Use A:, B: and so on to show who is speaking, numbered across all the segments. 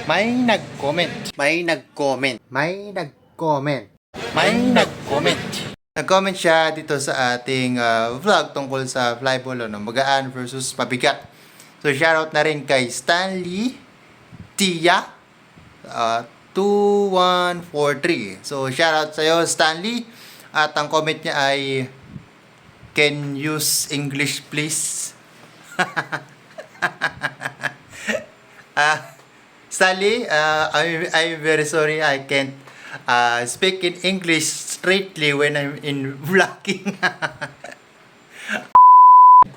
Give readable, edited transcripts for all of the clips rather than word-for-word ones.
A: May nag-comment. May nag-comment. May nag-comment. May nag-comment. Nag-comment siya dito sa ating vlog tungkol sa flyball, magaan versus mabigat. So, shoutout na rin kay Stanley Tia 2143. So, shoutout sa'yo, Stanley. At ang comment niya ay, can use English please? Stanley, I'm very sorry I can't speak in English straightly when I'm in vlogging.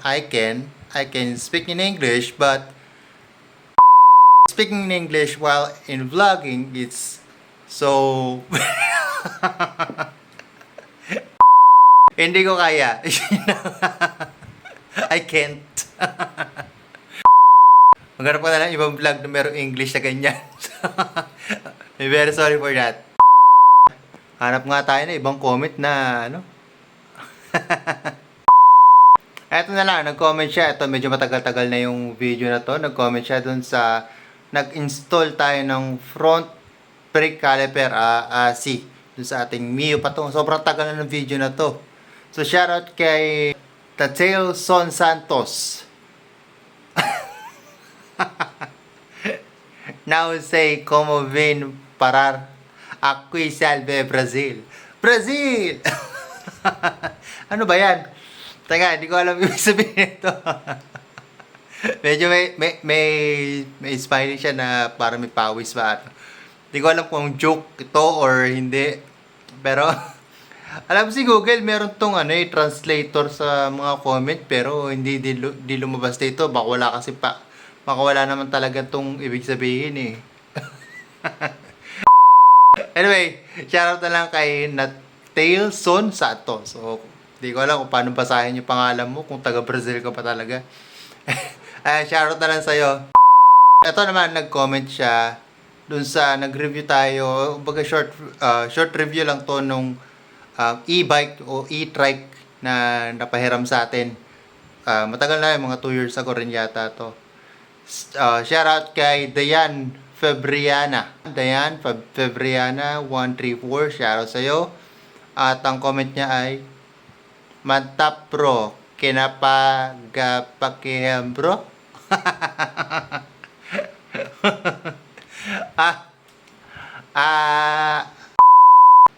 A: I can speak in English, but speaking in English while in vlogging, it's so hindi ko kaya. I can't. Maghanap ko na lang ibang vlog na merong English na ganyan. I'm very sorry for that. Hanap nga tayo na ibang comment na ano. Eto na lang, nag-comment siya. Ito medyo matagal-tagal na yung video na to. Nag-comment siya dun sa nag-install tayo ng front brake caliper AC dun sa ating Mio pa to. Sobrang tagal na ng video na to. So shoutout kay Tateo Son Santos. Now say como vem parar aqui salve Brazil. Brazil! Ano ba yan? Teka, hindi ko alam yung sabihin nito. Medyo may smiley siya na para may pawis ba. Hindi ko alam kung joke ito or hindi. Pero, alam si Google, meron tong translator sa mga comment pero hindi di lumabas dito. Baka wala kasi baka wala naman talaga tong ibig sabihin eh. Anyway, shoutout na lang kay Natailson Santos. So, di ko alam kung paano basahin yung pangalan mo kung taga Brazil ka pa talaga. Shoutout na lang sa'yo. Ito naman, nag-comment siya dun sa nag-review tayo. Baga short review lang to nung e-bike o e-trike na napahiram sa atin. Matagal na, mga 2 years ago rin yata to. Shoutout kay Dayan Febriana. Dayan Febriana 134. Shoutout sa'yo. At ang comment niya ay Mantap bro, kinapagapakihem bro.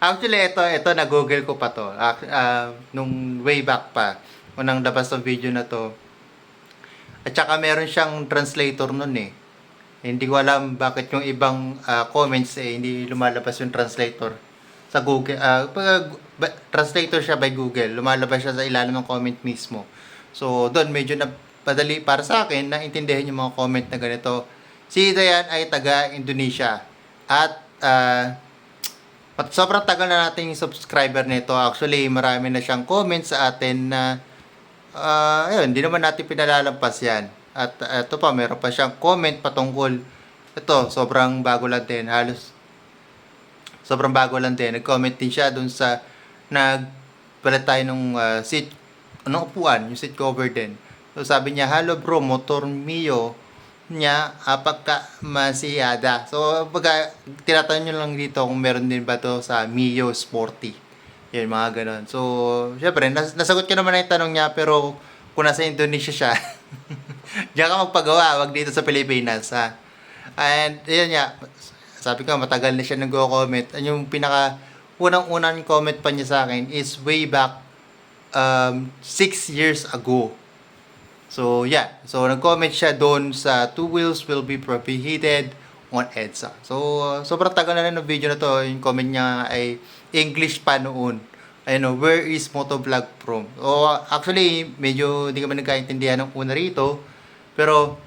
A: Actually, ito na-google ko pa to. Nung way back pa, unang labas ng video na to. At saka meron siyang translator nun eh. Hindi ko alam bakit yung ibang comments hindi lumalabas yung translator sa Google. Translator siya by Google. Lumalabas siya sa ilalim ng comment mismo. So, doon medyo na padali para sa akin na intindihan yung mga comment na ganito. Si Dayan ay taga Indonesia. At sobrang tagal na natin yung subscriber nito. Actually, marami na siyang comments sa atin na ayun, hindi naman natin pinalalampas yan. At ito pa, meron pa siyang comment patungkol. Ito, sobrang bago lang din. Sobrang bago lang din. Nag-comment din siya dun sa nagpalit tayo ng seat, upuan, yung seat cover din. So sabi niya, hello bro, motor Mio niya, apaka masiyada. So pagka tinatanong nyo lang dito kung meron din ba to sa Mio Sporty. Yun, mga ganon. So, syempre, nasagot ko naman na yung tanong niya, pero kung nasa Indonesia siya, diyan ka magpagawa, wag dito sa Pilipinas, ha. And, yun nga, sabi ko, matagal na siya nag-comment. Yung unang comment pa niya sa akin is way back 6 years ago. So, yeah. So, nag-comment siya doon sa 2 wheels will be prohibited on EDSA. So, sobrang tagal na ng video na to. Yung comment niya ay English pa noon. Ayun, where is Motovlog from? O, actually, medyo hindi kami nagkaintindihan ng una rito. Pero,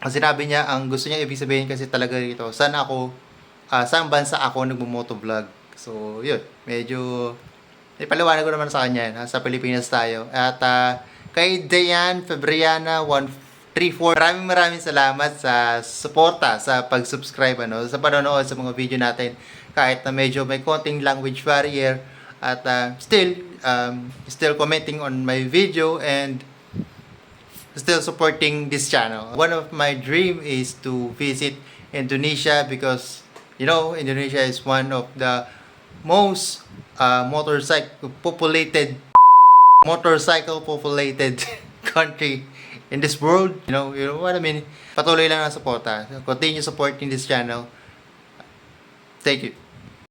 A: ang sinabi niya, ang gusto niya ibig sabihin kasi talaga rito, saan bansa ako nagmo-motovlog. So, yun. Medyo, ipaliwanag ko naman sa kanya, sa Pilipinas tayo. At, kay Dayan Febriana 134, maraming salamat sa suporta, sa pag-subscribe, sa panonood sa mga video natin. Kahit na medyo may konting language barrier, at still commenting on my video and still supporting this channel. One of my dream is to visit Indonesia because Indonesia is one of the most motorcycle populated country in this world. You know what I mean? Patuloy lang ang suporta. Continue supporting this channel. Thank you.